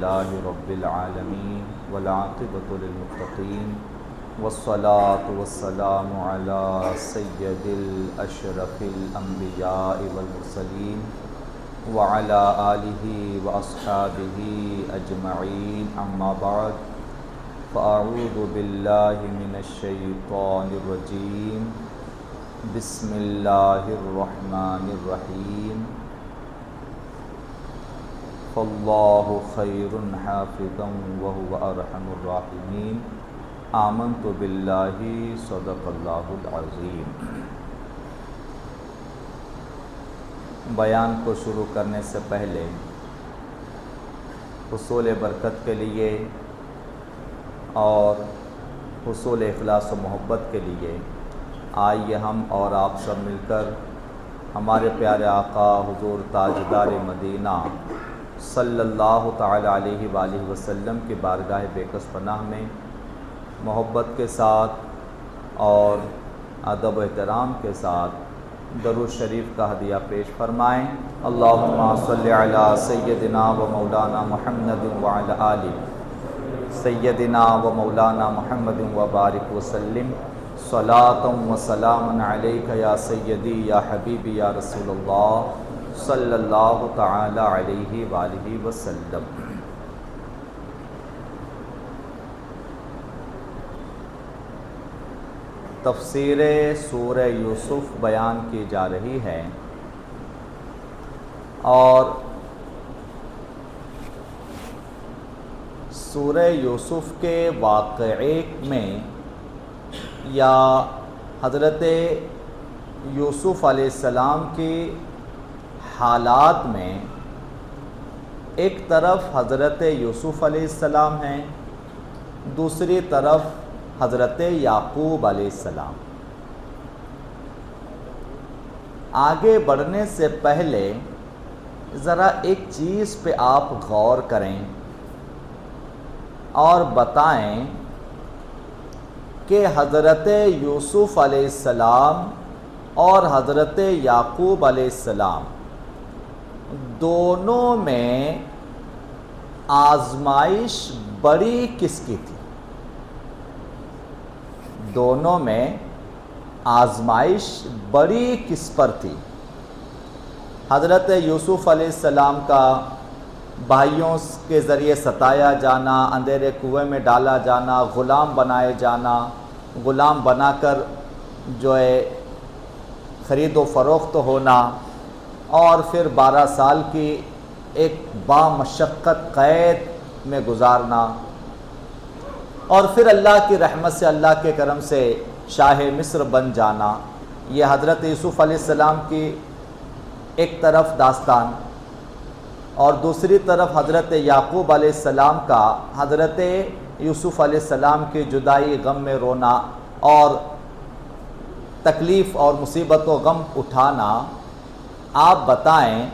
لله رب العالمين والعاقبة للمتقين والصلاة والسلام على سيد الأشرف الأنبياء والمرسلين وعلى آله وأصحابه أجمعين أما بعد فأعوذ بالله من الشيطان الرجيم بسم الله الرحمن الرحيم فالله خير حافظا وهو أرحم الراحمين آمنت بالله صدق الله العظيم۔ بیان کو شروع کرنے سے پہلے حصول برکت کے لیے اور حصول اخلاص و محبت کے لیے آئیے ہم اور آپ سب مل کر ہمارے پیارے آقا حضور تاجدار مدینہ صلی اللہ تعالی علیہ وآلہ وسلم کی بارگاہ بےکس پناہ میں محبت کے ساتھ اور ادب و احترام کے ساتھ درود شریف کا ہدیہ پیش فرمائیں۔ اللہم صلی علی سیدنا و مولانا محمد وعلی آل سیدنا و مولانا محمد وبارک وسلم صلاۃ و سلام علیک یا سیدی یا حبیبی یا رسول اللہ صلی اللہ تعالی علیہ وآلہ وسلم۔ تفسیر سورہ یوسف بیان کی جا رہی ہے اور سورہ یوسف کے واقعے میں یا حضرت یوسف علیہ السلام کی حالات میں ایک طرف حضرت یوسف علیہ السلام ہیں، دوسری طرف حضرت یعقوب علیہ السلام۔ آگے بڑھنے سے پہلے ذرا ایک چیز پہ آپ غور کریں اور بتائیں کہ حضرت یوسف علیہ السلام اور حضرت یعقوب علیہ السلام دونوں میں آزمائش بڑی کس کی تھی؟ دونوں میں آزمائش بڑی کس پر تھی؟ حضرت یوسف علیہ السلام کا بھائیوں کے ذریعے ستایا جانا، اندھیرے کنویں میں ڈالا جانا، غلام بنائے جانا، غلام بنا کر جو ہے خرید و فروخت ہونا، اور پھر 12 سال کی ایک بامشقت قید میں گزارنا، اور پھر اللہ کی رحمت سے، اللہ کے کرم سے شاہ مصر بن جانا، یہ حضرت یوسف علیہ السلام کی ایک طرف داستان، اور دوسری طرف حضرت یعقوب علیہ السلام کا حضرت یوسف علیہ السلام کی جدائی، غم میں رونا اور تکلیف اور مصیبت و غم اٹھانا۔ آپ بتائیں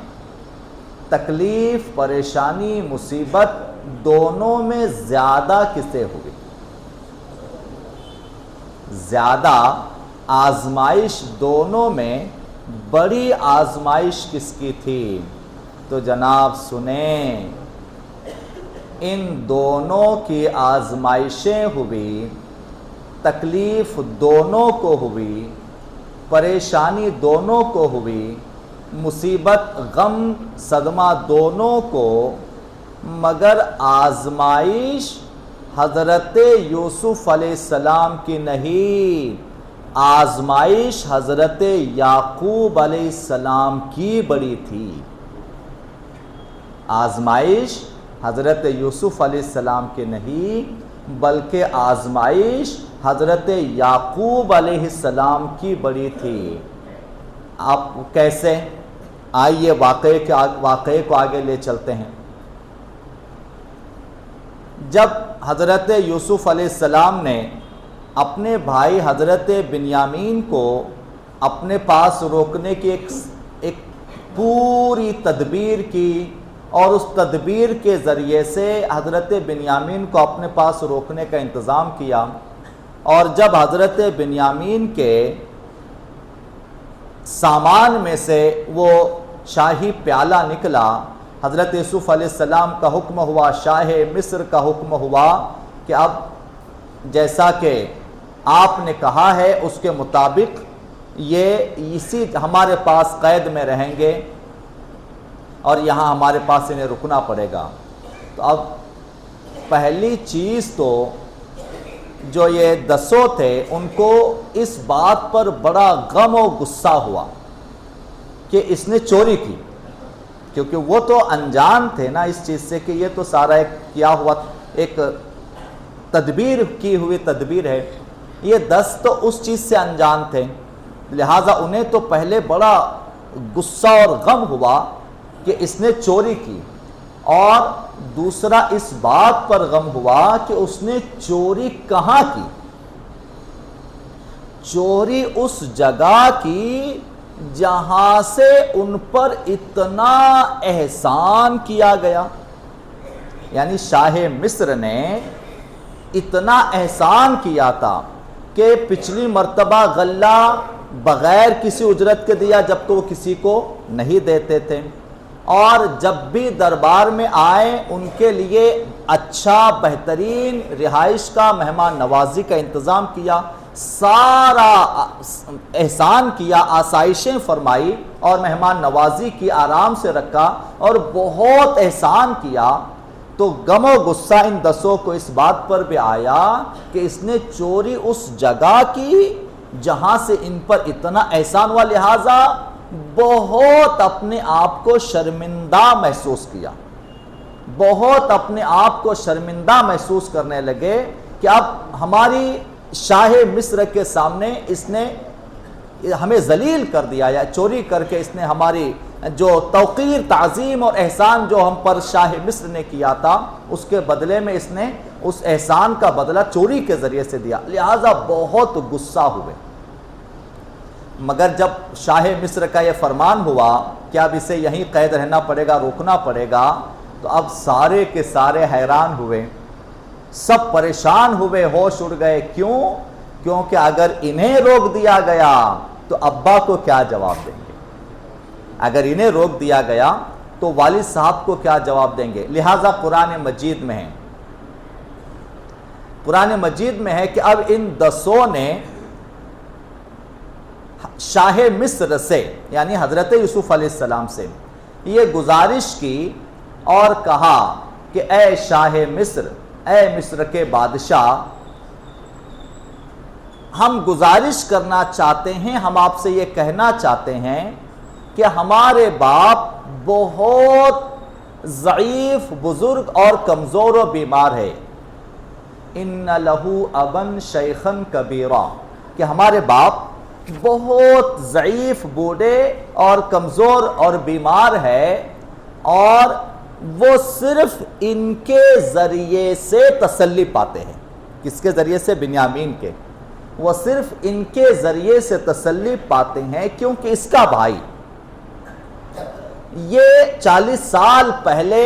تکلیف، پریشانی، مصیبت دونوں میں زیادہ کسے ہوئی؟ زیادہ آزمائش دونوں میں بڑی آزمائش کس کی تھی؟ تو جناب سنیں، ان دونوں کی آزمائشیں ہوئی، تکلیف دونوں کو ہوئی، پریشانی دونوں کو ہوئی، مصیبت، غم، صدمہ دونوں کو، مگر آزمائش حضرت یوسف علیہ السلام کی نہیں، آزمائش حضرت یعقوب علیہ السلام کی بڑی تھی۔ آزمائش حضرت یوسف علیہ السلام کی نہیں بلکہ آزمائش حضرت یعقوب علیہ السلام کی بڑی تھی۔ آپ کیسے؟ آئیے واقعے کو آگے لے چلتے ہیں۔ جب حضرت یوسف علیہ السلام نے اپنے بھائی حضرت بنیامین کو اپنے پاس روکنے کی ایک پوری تدبیر کی، اور اس تدبیر کے ذریعے سے حضرت بنیامین کو اپنے پاس روکنے کا انتظام کیا، اور جب حضرت بنیامین کے سامان میں سے وہ شاہی پیالہ نکلا حضرت یوسف علیہ السلام کا حکم ہوا، شاہ مصر کا حکم ہوا کہ اب جیسا کہ آپ نے کہا ہے اس کے مطابق یہ اسی ہمارے پاس قید میں رہیں گے اور یہاں ہمارے پاس انہیں رکنا پڑے گا۔ تو اب پہلی چیز تو جو یہ 10 تھے ان کو اس بات پر بڑا غم و غصہ ہوا کہ اس نے چوری کی، کیونکہ وہ تو انجان تھے نا اس چیز سے کہ یہ تو سارا ایک کیا ہوا، ایک تدبیر کی ہوئی تدبیر ہے۔ یہ 10 تو اس چیز سے انجان تھے، لہٰذا انہیں تو پہلے بڑا غصہ اور غم ہوا کہ اس نے چوری کی، اور دوسرا اس بات پر غم ہوا کہ اس نے چوری کہاں کی۔ چوری اس جگہ کی جہاں سے ان پر اتنا احسان کیا گیا، یعنی شاہ مصر نے اتنا احسان کیا تھا کہ پچھلی مرتبہ غلہ بغیر کسی اجرت کے دیا جبکہ وہ کسی کو نہیں دیتے تھے، اور جب بھی دربار میں آئے ان کے لیے اچھا بہترین رہائش کا، مہمان نوازی کا انتظام کیا، سارا احسان کیا، آسائشیں فرمائی اور مہمان نوازی کی، آرام سے رکھا اور بہت احسان کیا۔ تو غم و غصہ ان 10 کو اس بات پر بھی آیا کہ اس نے چوری اس جگہ کی جہاں سے ان پر اتنا احسان ہوا، لہٰذا بہت اپنے آپ کو شرمندہ محسوس کیا، بہت اپنے آپ کو شرمندہ محسوس کرنے لگے کہ اب ہماری شاہ مصر کے سامنے اس نے ہمیں ذلیل کر دیا، یا چوری کر کے اس نے ہماری جو توقیر، تعظیم اور احسان جو ہم پر شاہ مصر نے کیا تھا اس کے بدلے میں اس نے اس احسان کا بدلہ چوری کے ذریعے سے دیا، لہٰذا بہت غصہ ہوئے۔ مگر جب شاہ مصر کا یہ فرمان ہوا کہ اب اسے یہیں قید رہنا پڑے گا، روکنا پڑے گا، تو اب سارے کے سارے حیران ہوئے، سب پریشان ہوئے، ہوش اڑ گئے۔ کیوں؟ کیونکہ اگر انہیں روک دیا گیا تو ابا کو کیا جواب دیں گے، اگر انہیں روک دیا گیا تو والد صاحب کو کیا جواب دیں گے۔ لہٰذا قرآن مجید میں ہے کہ اب ان 10 نے شاہ مصر سے، یعنی حضرت یوسف علیہ السلام سے یہ گزارش کی اور کہا کہ اے شاہ مصر، اے مصر کے بادشاہ، ہم گزارش کرنا چاہتے ہیں، ہم آپ سے یہ کہنا چاہتے ہیں کہ ہمارے باپ بہت ضعیف، بزرگ اور کمزور و بیمار ہے۔ ان لہو ابن شیخن کبیرا، کہ ہمارے باپ بہت ضعیف، بوڑھے اور کمزور اور بیمار ہے، اور وہ صرف ان کے ذریعے سے تسلی پاتے ہیں۔ کس کے ذریعے سے؟ بنیامین کے۔ وہ صرف ان کے ذریعے سے تسلی پاتے ہیں کیونکہ اس کا بھائی یہ 40 سال پہلے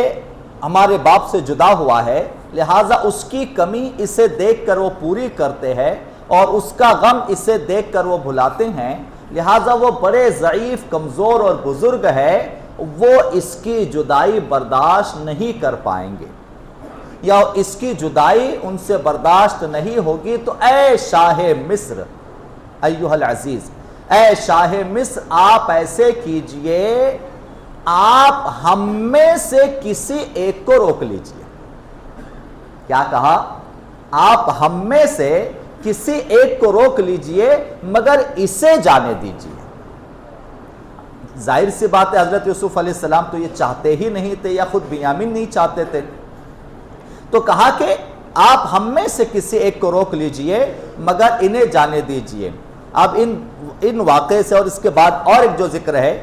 ہمارے باپ سے جدا ہوا ہے، لہٰذا اس کی کمی اسے دیکھ کر وہ پوری کرتے ہیں اور اس کا غم اسے دیکھ کر وہ بھلاتے ہیں، لہٰذا وہ بڑے ضعیف، کمزور اور بزرگ ہے، وہ اس کی جدائی برداشت نہیں کر پائیں گے، یا اس کی جدائی ان سے برداشت نہیں ہوگی۔ تو اے شاہ مصر، ایھا العزیز، اے شاہ مصر، آپ ایسے کیجئے، آپ ہم میں سے کسی ایک کو روک لیجئے۔ کیا کہا؟ آپ ہم میں سے کسی ایک کو روک لیجئے مگر اسے جانے دیجئے۔ ظاہر سی بات ہے حضرت یوسف علیہ السلام تو یہ چاہتے ہی نہیں تھے، یا خود بنیامین نہیں چاہتے تھے، تو کہا کہ آپ ہم میں سے کسی ایک کو روک لیجئے مگر انہیں جانے دیجئے۔ اب ان واقعے سے اور اس کے بعد اور ایک جو ذکر ہے،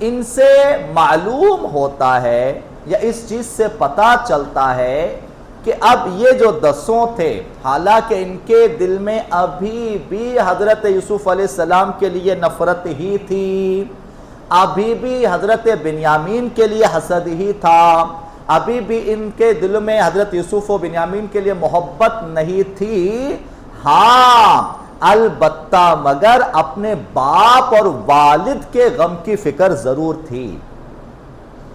ان سے معلوم ہوتا ہے یا اس چیز سے پتہ چلتا ہے کہ اب یہ جو 10 تھے، حالانکہ ان کے دل میں ابھی بھی حضرت یوسف علیہ السلام کے لیے نفرت ہی تھی، ابھی بھی حضرت بنیامین کے لیے حسد ہی تھا، ابھی بھی ان کے دل میں حضرت یوسف و بنیامین کے لیے محبت نہیں تھی، ہاں البتہ مگر اپنے باپ اور والد کے غم کی فکر ضرور تھی۔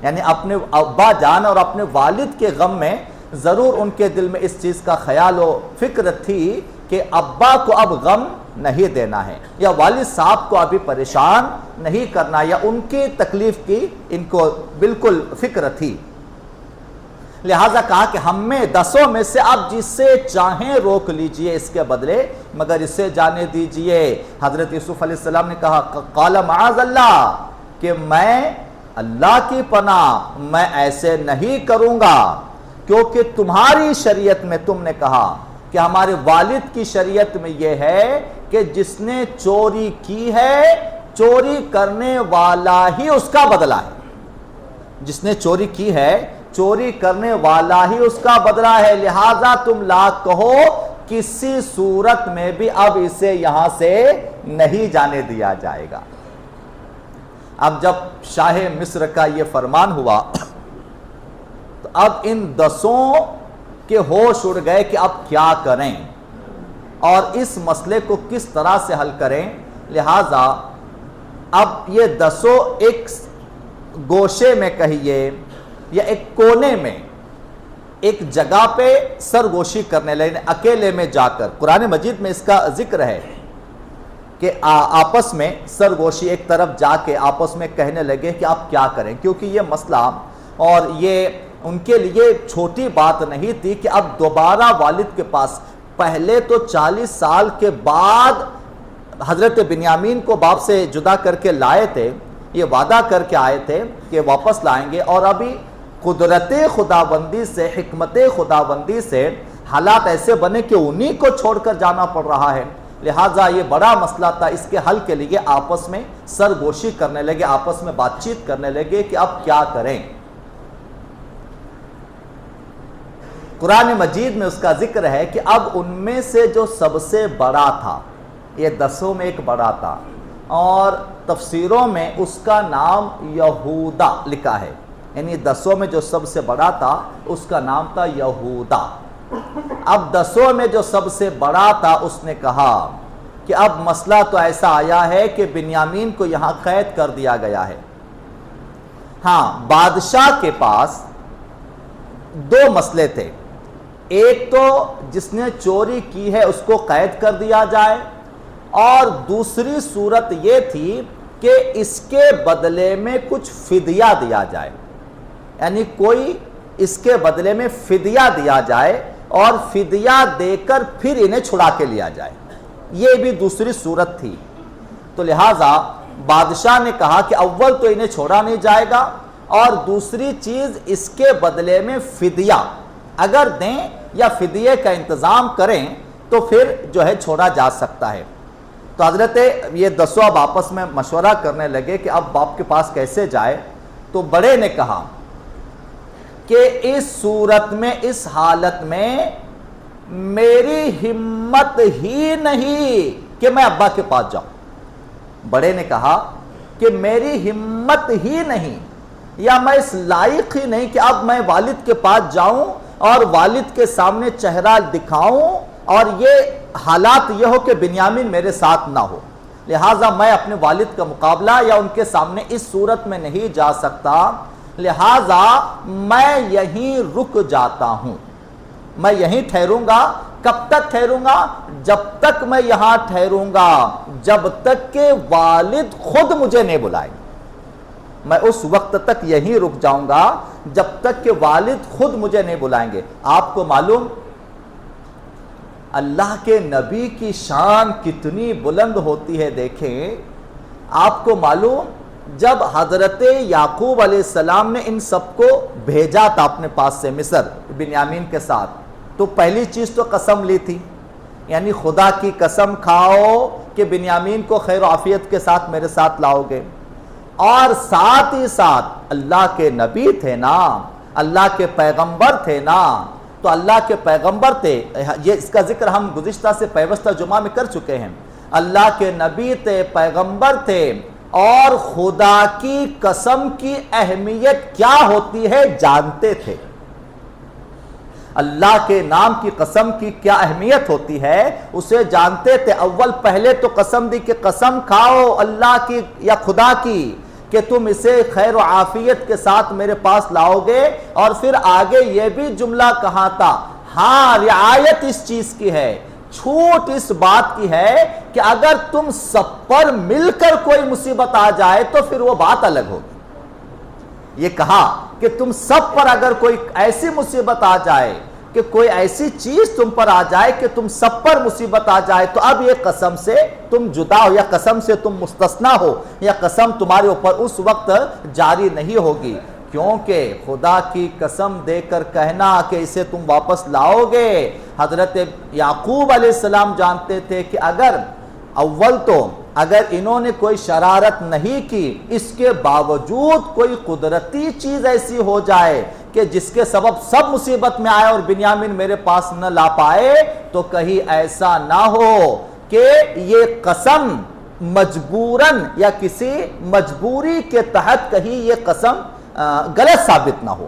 یعنی اپنے ابا جان اور اپنے والد کے غم میں ضرور ان کے دل میں اس چیز کا خیال و فکر تھی کہ ابا کو اب غم نہیں دینا ہے، یا والد صاحب کو ابھی پریشان نہیں کرنا، یا ان کی تکلیف کی ان کو بالکل فکر تھی۔ لہٰذا کہا کہ ہم میں 10 میں سے آپ جسے چاہیں روک لیجئے اس کے بدلے مگر اسے جانے دیجئے۔ حضرت یوسف علیہ السلام نے کہا قال معاذ اللہ کہ میں اللہ کی پناہ میں ایسے نہیں کروں گا، کیونکہ تمہاری شریعت میں تم نے کہا کہ ہمارے والد کی شریعت میں یہ ہے کہ جس نے چوری کی ہے چوری کرنے والا ہی اس کا بدلہ ہے، جس نے چوری کی ہے چوری کرنے والا ہی اس کا بدلہ ہے، لہٰذا تم لا کہو کسی صورت میں بھی اب اسے یہاں سے نہیں جانے دیا جائے گا۔ اب جب شاہ مصر کا یہ فرمان ہوا تو اب ان 10 کے ہوش اڑ گئے کہ اب کیا کریں اور اس مسئلے کو کس طرح سے حل کریں۔ لہٰذا اب یہ 10 ایک گوشے میں کہیے یا ایک کونے میں ایک جگہ پہ سرگوشی کرنے لگے، اکیلے میں جا کر۔ قرآن مجید میں اس کا ذکر ہے کہ آپس میں سرگوشی ایک طرف جا کے آپس میں کہنے لگے کہ آپ کیا کریں، کیونکہ یہ مسئلہ اور یہ ان کے لیے چھوٹی بات نہیں تھی کہ اب دوبارہ والد کے پاس، پہلے تو 40 سال کے بعد حضرت بنیامین کو باپ سے جدا کر کے لائے تھے، یہ وعدہ کر کے آئے تھے کہ واپس لائیں گے، اور ابھی قدرت خداوندی سے حکمت خداوندی سے حالات ایسے بنے کہ انہی کو چھوڑ کر جانا پڑ رہا ہے۔ لہٰذا یہ بڑا مسئلہ تھا، اس کے حل کے لیے آپس میں سرگوشی کرنے لگے، آپس میں بات چیت کرنے لگے کہ اب کیا کریں۔ قرآن مجید میں اس کا ذکر ہے کہ اب ان میں سے جو سب سے بڑا تھا، یہ 10 میں ایک بڑا تھا، اور تفسیروں میں اس کا نام یہودا لکھا ہے، یعنی 10 میں جو سب سے بڑا تھا اس کا نام تھا یہودا۔ اب 10 میں جو سب سے بڑا تھا اس نے کہا کہ اب مسئلہ تو ایسا آیا ہے کہ بنیامین کو یہاں قید کر دیا گیا ہے۔ ہاں، بادشاہ کے پاس 2 مسئلے تھے، ایک تو جس نے چوری کی ہے اس کو قید کر دیا جائے، اور دوسری صورت یہ تھی کہ اس کے بدلے میں کچھ فدیہ دیا جائے، یعنی کوئی اس کے بدلے میں فدیہ دیا جائے اور فدیہ دے کر پھر انہیں چھڑا کے لیا جائے، یہ بھی دوسری صورت تھی۔ تو لہٰذا بادشاہ نے کہا کہ اول تو انہیں چھوڑا نہیں جائے گا، اور دوسری چیز اس کے بدلے میں فدیہ اگر دیں یا فدیے کا انتظام کریں تو پھر جو ہے چھوڑا جا سکتا ہے۔ تو حضرت یہ 10 اب آپس میں مشورہ کرنے لگے کہ اب باپ کے پاس کیسے جائے۔ تو بڑے نے کہا کہ اس صورت میں، اس حالت میں میری ہمت ہی نہیں کہ میں ابا کے پاس جاؤں۔ بڑے نے کہا کہ میری ہمت ہی نہیں، یا میں اس لائق ہی نہیں کہ اب میں والد کے پاس جاؤں اور والد کے سامنے چہرہ دکھاؤں اور یہ حالات یہ ہو کہ بنیامین میرے ساتھ نہ ہو، لہٰذا میں اپنے والد کا مقابلہ یا ان کے سامنے اس صورت میں نہیں جا سکتا، لہٰذا میں یہیں رک جاتا ہوں، میں یہیں ٹھہروں گا۔ کب تک ٹھہروں گا؟ جب تک میں یہاں ٹھہروں گا جب تک کہ والد خود مجھے نہیں بلائیں، میں اس وقت تک یہیں رک جاؤں گا جب تک کہ والد خود مجھے نہیں بلائیں گے۔ آپ کو معلوم اللہ کے نبی کی شان کتنی بلند ہوتی ہے، دیکھیں آپ کو معلوم جب حضرت یعقوب علیہ السلام نے ان سب کو بھیجا تھا اپنے پاس سے مصر بنیامین کے ساتھ، تو پہلی چیز تو قسم لی تھی، یعنی خدا کی قسم کھاؤ کہ بنیامین کو خیر و عافیت کے ساتھ میرے ساتھ لاؤ گے، اور ساتھ ہی ساتھ اللہ کے نبی تھے نا، اللہ کے پیغمبر تھے نا، تو اللہ کے پیغمبر تھے، یہ اس کا ذکر ہم گزشتہ سے پیوستہ جمعہ میں کر چکے ہیں، اللہ کے نبی تھے، پیغمبر تھے، اور خدا کی قسم کی اہمیت کیا ہوتی ہے جانتے تھے، اللہ کے نام کی قسم کی کیا اہمیت ہوتی ہے اسے جانتے تھے۔ اول پہلے تو قسم دی کہ قسم کھاؤ اللہ کی یا خدا کی کہ تم اسے خیر و عافیت کے ساتھ میرے پاس لاؤ گے. اور پھر آگے یہ بھی جملہ کہا تھا, ہاں رعایت اس چیز کی ہے, چھوٹ اس بات کی ہے کہ اگر تم سب پر مل کر کوئی مصیبت آ جائے تو پھر وہ بات الگ ہوگی. یہ کہا کہ تم سب پر اگر کوئی ایسی مصیبت آ جائے کہ کوئی ایسی چیز تم پر آ جائے کہ تم سب پر مصیبت آ جائے تو اب یہ قسم سے تم جدا ہو, یا قسم سے تم مستثنا ہو, یا قسم تمہارے اوپر اس وقت جاری نہیں ہوگی. کیونکہ خدا کی قسم دے کر کہنا کہ اسے تم واپس لاؤ گے, حضرت یعقوب علیہ السلام جانتے تھے کہ اگر انہوں نے کوئی شرارت نہیں کی, اس کے باوجود کوئی قدرتی چیز ایسی ہو جائے کہ جس کے سبب سب مصیبت میں آئے اور بنیامین میرے پاس نہ لا پائے, تو کہیں ایسا نہ ہو کہ یہ قسم مجبوراً یا کسی مجبوری کے تحت کہیں یہ قسم غلط ثابت نہ ہو.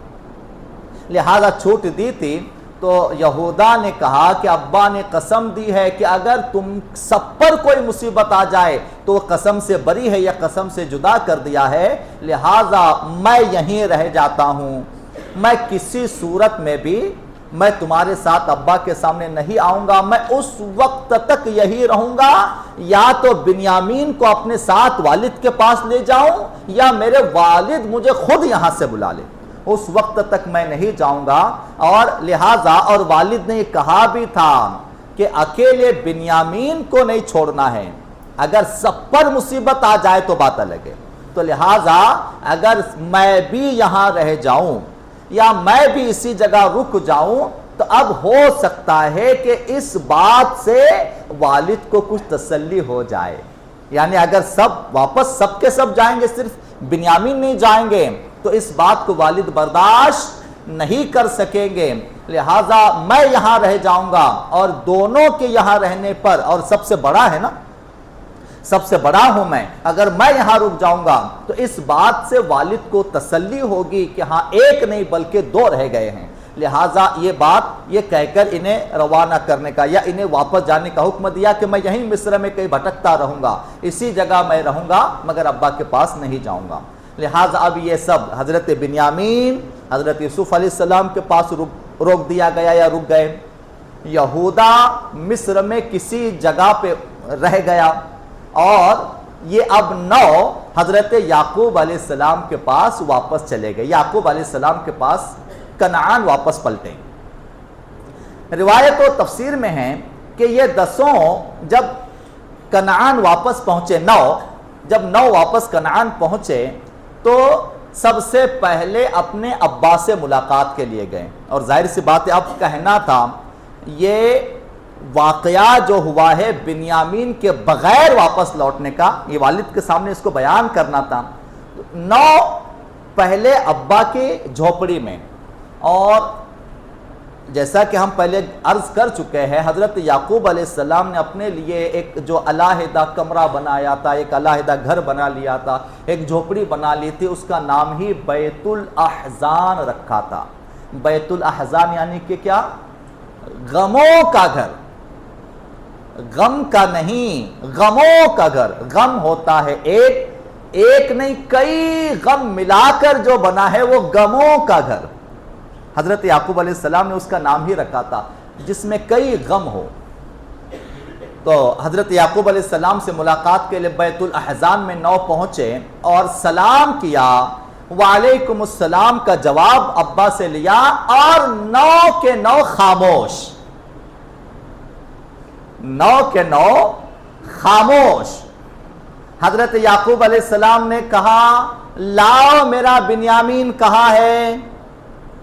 لہذا چھوٹ دی تھی. تو یہودا نے کہا کہ ابا نے قسم دی ہے کہ اگر تم سب پر کوئی مصیبت آ جائے تو وہ قسم سے بری ہے یا قسم سے جدا کر دیا ہے, لہذا میں یہیں رہ جاتا ہوں, میں کسی صورت میں بھی میں تمہارے ساتھ ابا کے سامنے نہیں آؤں گا, میں اس وقت تک یہی رہوں گا, یا تو بنیامین کو اپنے ساتھ والد کے پاس لے جاؤں یا میرے والد مجھے خود یہاں سے بلا لے, اس وقت تک میں نہیں جاؤں گا. اور لہٰذا اور والد نے یہ کہا بھی تھا کہ اکیلے بنیامین کو نہیں چھوڑنا ہے, اگر سب پر مصیبت آ جائے تو بات الگ ہے. تو لہٰذا اگر میں بھی یہاں رہ جاؤں یا میں بھی اسی جگہ رک جاؤں تو اب ہو سکتا ہے کہ اس بات سے والد کو کچھ تسلی ہو جائے. یعنی اگر سب واپس سب کے سب جائیں گے, صرف بنیامین نہیں جائیں گے, تو اس بات کو والد برداشت نہیں کر سکیں گے. لہٰذا میں یہاں رہ جاؤں گا, اور دونوں کے یہاں رہنے پر, اور سب سے بڑا ہے نا, سب سے بڑا ہوں میں, اگر میں یہاں رک جاؤں گا تو اس بات سے والد کو تسلی ہوگی کہ ہاں ایک نہیں بلکہ دو رہ گئے ہیں. لہٰذا یہ بات یہ کہہ کر انہیں روانہ کرنے کا یا انہیں واپس جانے کا حکم دیا کہ میں یہیں مصر میں کہیں بھٹکتا رہوں گا, اسی جگہ میں رہوں گا, مگر ابا کے پاس نہیں جاؤں گا. لہٰذا اب یہ سب حضرت بنیامین حضرت یوسف علیہ السلام کے پاس روک دیا گیا یا رک گئے. یہودا مصر میں کسی جگہ پہ رہ گیا, اور یہ اب نو حضرت یعقوب علیہ السلام کے پاس واپس چلے گئے. یعقوب علیہ السلام کے پاس کنعان واپس پلٹے. روایت و تفسیر میں ہے کہ یہ دسوں جب کنعان واپس پہنچے, جب نو واپس کنعان پہنچے تو سب سے پہلے اپنے ابا سے ملاقات کے لیے گئے. اور ظاہر سی بات ہے, اب کہنا تھا یہ واقعہ جو ہوا ہے بنیامین کے بغیر واپس لوٹنے کا, یہ والد کے سامنے اس کو بیان کرنا تھا. نو پہلے ابا کی جھوپڑی میں, اور جیسا کہ ہم پہلے عرض کر چکے ہیں, حضرت یعقوب علیہ السلام نے اپنے لیے ایک جو علیحدہ کمرہ بنایا تھا, ایک علیحدہ گھر بنا لیا تھا, ایک جھوپڑی بنا لی تھی, اس کا نام ہی بیت الاحزان رکھا تھا. بیت الاحزان یعنی کہ کیا, غموں کا گھر, غم کا نہیں, غموں کا گھر. غم ہوتا ہے ایک نہیں کئی غم ملا کر جو بنا ہے وہ غموں کا گھر. حضرت یعقوب علیہ السلام نے اس کا نام ہی رکھا تھا جس میں کئی غم ہو. تو حضرت یعقوب علیہ السلام سے ملاقات کے لیے بیت الاحزان میں نو پہنچے اور سلام کیا, وعلیکم السلام کا جواب ابا سے لیا, اور نو کے نو خاموش, نو کے نو خاموش. حضرت یعقوب علیہ السلام نے کہا لاؤ میرا بنیامین کہاں ہے.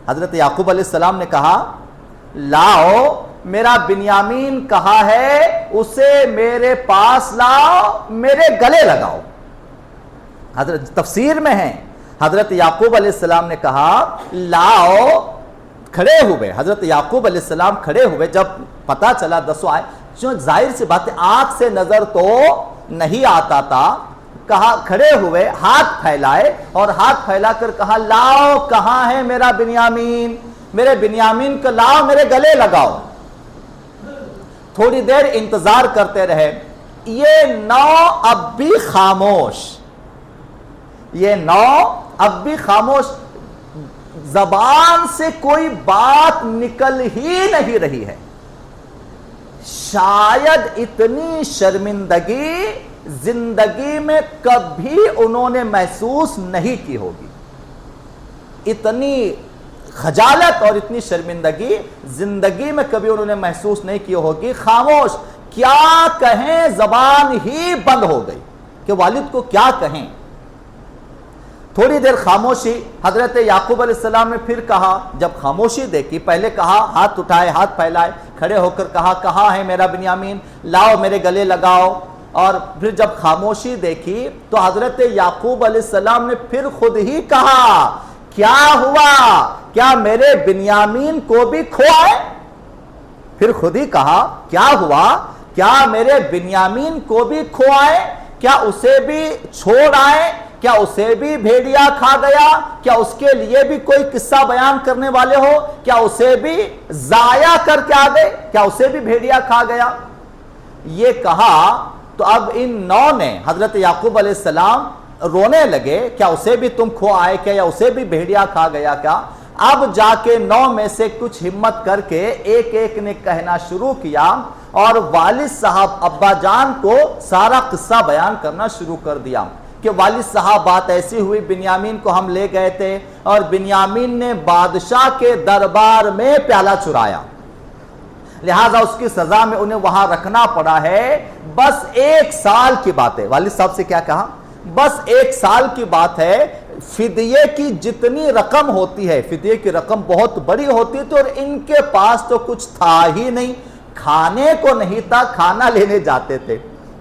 حضرت یعقوب علیہ السلام نے کہا لاؤ میرا بنیامین کہاں ہے, اسے میرے پاس لاؤ, میرے گلے لگاؤ. حضرت تفسیر میں ہے حضرت یعقوب علیہ السلام نے کہا لاؤ, کھڑے ہوئے حضرت یعقوب علیہ السلام کھڑے ہوئے, جب پتا چلا دسوں آئے, جو ظاہر سی بات ہے آنکھ سے نظر تو نہیں آتا تھا, کہا کھڑے ہوئے, ہاتھ پھیلائے اور ہاتھ پھیلا کر کہا لاؤ کہاں ہے میرا بنیامین, میرے بنیامین کو لاؤ, میرے گلے لگاؤ. تھوڑی دیر انتظار کرتے رہے, یہ نو اب بھی خاموش, یہ 9 اب بھی خاموش، زبان سے کوئی بات نکل ہی نہیں رہی ہے. شاید اتنی شرمندگی زندگی میں کبھی انہوں نے محسوس نہیں کی ہوگی. اتنی خجالت اور اتنی شرمندگی زندگی میں کبھی انہوں نے محسوس نہیں کی ہوگی. خاموش، کیا کہیں، زبان ہی بند ہو گئی کہ والد کو کیا کہیں. تھوڑی دیر خاموشی. حضرت یعقوب علیہ السلام نے پھر کہا، جب خاموشی دیکھی، پہلے کہا، ہاتھ اٹھائے، ہاتھ پھیلائے، کھڑے ہو کر کہا، کہاں ہے میرا بنیامین، لاؤ میرے گلے لگاؤ. اور پھر جب خاموشی دیکھی تو حضرت یعقوب علیہ السلام نے پھر خود ہی کہا، کیا ہوا، کیا میرے بنیامین کو بھی کھوائے. پھر خود ہی کہا، کیا ہوا، کیا میرے بنیامین کو بھی کھوائے، کیا اسے بھی چھوڑ آئے، کیا اسے بھی بھیڑیا کھا گیا، کیا اس کے لیے بھی کوئی قصہ بیان کرنے والے ہو، کیا اسے بھی ضائع کر کے آ گئے، کیا اسے بھی بھیڑیا کھا گیا. یہ کہا تو اب ان 9 نے، حضرت یعقوب علیہ السلام رونے لگے، کیا اسے بھی تم کھو آئے کیا، یا اسے بھی بھیڑیا کھا گیا کیا. اب جا کے 9 میں سے کچھ ہمت کر کے ایک ایک نے کہنا شروع کیا اور والد صاحب ابا جان کو سارا قصہ بیان کرنا شروع کر دیا کہ والد صاحب بات ایسی ہوئی، بنیامین کو ہم لے گئے تھے اور بنیامین نے بادشاہ کے دربار میں پیالہ چرایا، لہٰذا اس کی سزا میں انہیں وہاں رکھنا پڑا ہے. بس 1 سال کی بات ہے. والد صاحب سے کیا کہا، بس 1 سال کی بات ہے. فدیے کی جتنی رقم ہوتی ہے، فدیے کی رقم بہت بڑی ہوتی تھی اور ان کے پاس تو کچھ تھا ہی نہیں، کھانے کو نہیں تھا، کھانا لینے جاتے تھے،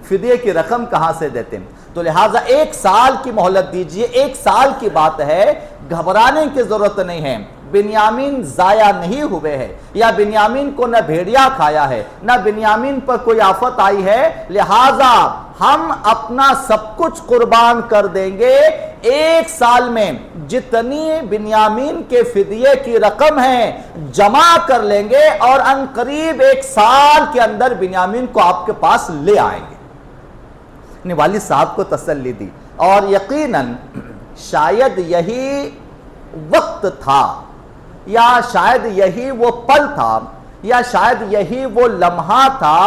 فدیے کی رقم کہاں سے دیتے. تو لہٰذا 1 سال کی مہلت دیجئے. 1 سال کی بات ہے، گھبرانے کی ضرورت نہیں ہے. بنیامین ضائع نہیں ہوئے ہیں، یا بنیامین کو نہ بھیڑیا کھایا ہے، نہ بنیامین پر کوئی آفت آئی ہے، لہٰذا ہم اپنا سب کچھ قربان کر دیں گے. 1 سال میں جتنی بنیامین کے فدیے کی رقم ہے جمع کر لیں گے اور ان قریب 1 سال کے اندر بنیامین کو آپ کے پاس لے آئیں گے. نے والد صاحب کو تسلی دی. اور یقیناً شاید یہی وقت تھا، یا شاید یہی وہ پل تھا، یا شاید یہی وہ لمحہ تھا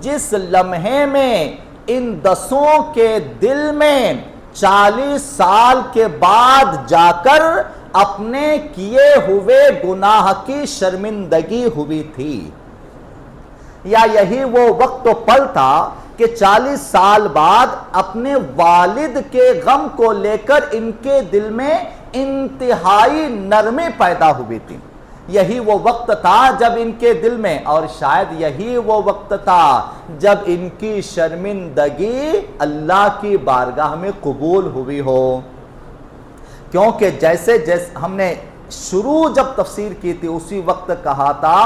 جس لمحے میں ان 10 کے دل میں 40 سال کے بعد جا کر اپنے کیے ہوئے گناہ کی شرمندگی ہوئی تھی. یا یہی وہ وقت و پل تھا کہ 40 سال بعد اپنے والد کے غم کو لے کر ان کے دل میں انتہائی نرمی پیدا ہوئی تھی. یہی وہ وقت تھا جب ان کے دل میں، اور شاید یہی وہ وقت تھا جب ان کی شرمندگی اللہ کی بارگاہ میں قبول ہوئی ہو. کیونکہ جیسے ہم نے شروع جب تفسیر کی تھی اسی وقت کہا تھا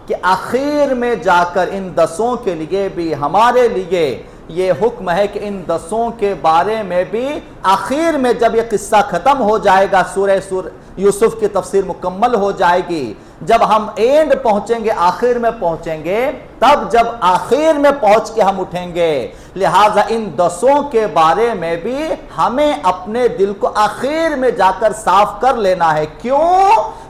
کہ آخر میں جا کر ان 10 کے لیے بھی، ہمارے لیے یہ حکم ہے کہ ان 10 کے بارے میں بھی آخر میں جب یہ قصہ ختم ہو جائے گا، سورہ یوسف کی تفسیر مکمل ہو جائے گی، جب ہم اینڈ پہنچیں گے، آخر میں پہنچیں گے، تب جب آخر میں پہنچ کے ہم اٹھیں گے، لہٰذا ان 10 کے بارے میں بھی ہمیں اپنے دل کو آخر میں جا کر صاف کر لینا ہے.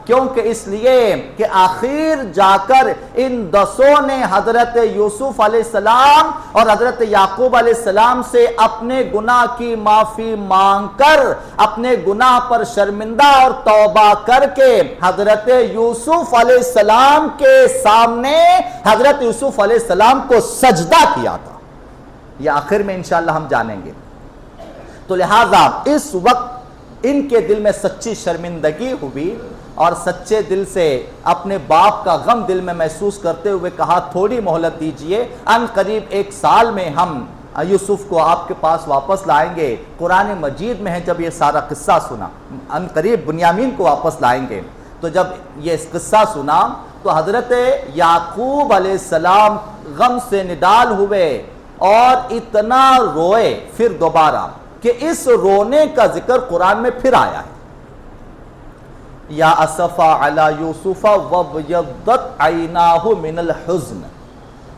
کیونکہ اس لیے کہ آخر جا کر ان 10 نے حضرت یوسف علیہ السلام اور حضرت یعقوب علیہ السلام سے اپنے گناہ کی معافی مانگ کر، اپنے گناہ پر شرمندہ اور توبہ کر کے حضرت یوسف علیہ السلام کے سامنے حضرت یوسف علیہ السلام کو سجدہ کیا تھا. یہ آخر میں انشاءاللہ ہم جانیں گے. تو لہٰذا اس وقت ان کے دل میں سچی شرمندگی ہوئی اور سچے دل سے اپنے باپ کا غم دل میں محسوس کرتے ہوئے کہا، تھوڑی مہلت دیجئے، ان قریب 1 سال میں ہم یوسف کو آپ کے پاس واپس لائیں گے. قرآن مجید میں ہے جب یہ سارا قصہ سنا، ان قریب بنیامین کو واپس لائیں گے. تو جب یہ قصہ سنا تو حضرت یعقوب علیہ السلام غم سے نڈال ہوئے اور اتنا روئے پھر دوبارہ کہ اس رونے کا ذکر قرآن میں پھر آیا ہے. یا اسفا علی یوسف وابیضت عیناہ من الحزن،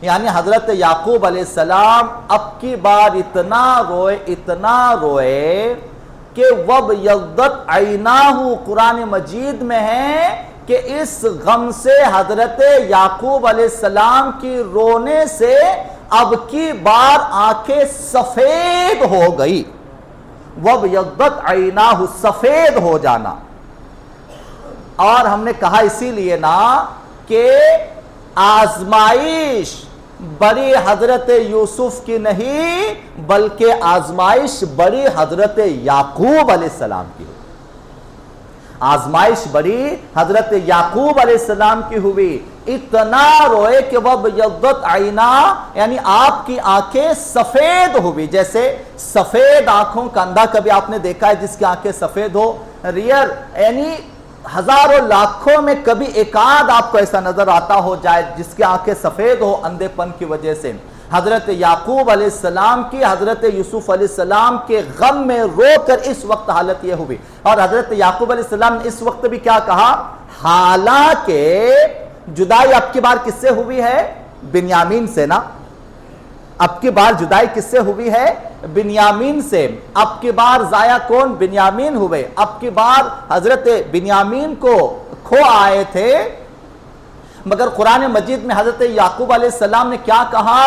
یعنی حضرت یعقوب علیہ السلام اب کی بار اتنا روئے کہ وَبْيَضَّتْ عَيْنَاهُ قرآن مجید میں ہے کہ اس غم سے حضرت یعقوب علیہ السلام کی رونے سے اب کی بار آنکھیں سفید ہو گئی. وَبْيَضَّتْ عَيْنَاهُ سفید ہو جانا. اور ہم نے کہا اسی لیے نا کہ آزمائش بڑی حضرت یوسف کی نہیں بلکہ آزمائش بڑی حضرت یعقوب علیہ السلام کی. آزمائش بڑی حضرت یعقوب علیہ السلام کی ہوئی. اتنا روئے کہ وَبْيَضَّتْ عَيْنَاهُ یعنی آپ کی آنکھیں سفید ہوئی. جیسے سفید آنکھوں کا اندھا کبھی آپ نے دیکھا ہے جس کی آنکھیں سفید ہو؟ ریئر یعنی ہزاروں لاکھوں میں کبھی ایک آدھ آپ کو ایسا نظر آتا ہو جائے جس کی آنکھیں سفید ہو اندھے پن کی وجہ سے. حضرت یعقوب علیہ السلام کی حضرت یوسف علیہ السلام کے غم میں رو کر اس وقت حالت یہ ہوئی. اور حضرت یعقوب علیہ السلام نے اس وقت بھی کیا کہا؟ حالانکہ جدائی اب کی بار کس سے ہوئی ہے؟ بنیامین سے نا. اب کی بار جدائی کس سے ہوئی ہے؟ بنیامین سے. اب کی بار ضائع کون؟ بنیامین ہوئے. اب کی بار حضرت بنیامین کو کھو آئے تھے. مگر قرآن مجید میں حضرت یعقوب علیہ السلام نے کیا کہا؟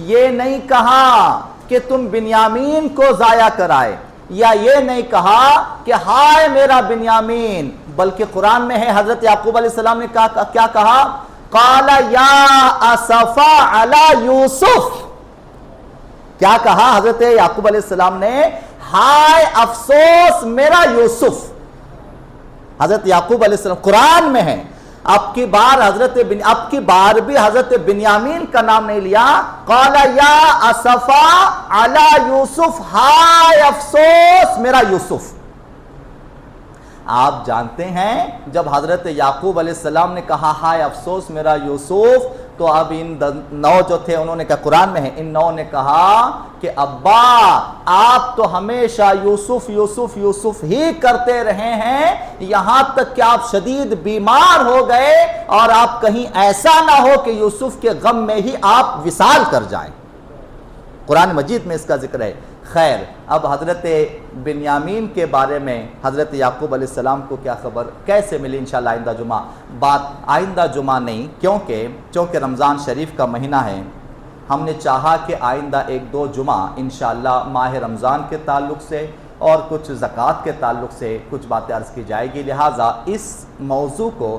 یہ نہیں کہا کہ تم بنیامین کو ضائع کرائے، یا یہ نہیں کہا کہ ہائے میرا بنیامین، بلکہ قرآن میں ہے حضرت یعقوب علیہ السلام نے کیا کہا؟ قال یا اسفا علی یوسف. کیا کہا حضرت یعقوب علیہ السلام نے؟ ہائے افسوس میرا یوسف. حضرت یعقوب علیہ السلام قرآن میں ہے. اب کی بار بھی حضرت بنیامین کا نام نہیں لیا. قال یا اسفا علی یوسف، ہائے افسوس میرا یوسف. آپ جانتے ہیں جب حضرت یعقوب علیہ السلام نے کہا ہائے افسوس میرا یوسف، تو اب ان 9 جو تھے انہوں نے کہا، قرآن میں ہے، ان 9 نے کہا کہ ابا آپ تو ہمیشہ یوسف یوسف یوسف ہی کرتے رہے ہیں، یہاں تک کہ آپ شدید بیمار ہو گئے اور آپ کہیں ایسا نہ ہو کہ یوسف کے غم میں ہی آپ وصال کر جائیں. قرآن مجید میں اس کا ذکر ہے. خیر، اب حضرت بنیامین کے بارے میں حضرت یعقوب علیہ السلام کو کیا خبر، کیسے ملی؟ انشاءاللہ آئندہ جمعہ بات. آئندہ جمعہ نہیں، کیونکہ رمضان شریف کا مہینہ ہے. ہم نے چاہا کہ آئندہ 1-2 جمعہ انشاءاللہ ماہ رمضان کے تعلق سے اور کچھ زکوٰۃ کے تعلق سے کچھ باتیں عرض کی جائے گی. لہٰذا اس موضوع کو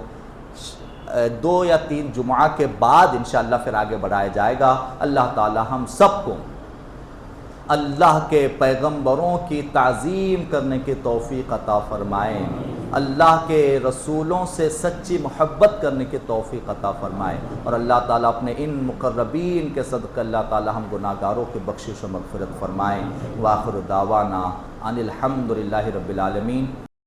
2 یا 3 جمعہ کے بعد انشاءاللہ پھر آگے بڑھایا جائے گا. اللہ تعالی ہم سب کو اللہ کے پیغمبروں کی تعظیم کرنے کی توفیق عطا فرمائے، اللہ کے رسولوں سے سچی محبت کرنے کی توفیق عطا فرمائے، اور اللہ تعالیٰ اپنے ان مقربین کے صدقہ اللہ تعالیٰ ہم گناہگاروں کی بخشش و مغفرت فرمائے. وآخر دعوانا ان الحمد للہ رب العالمین.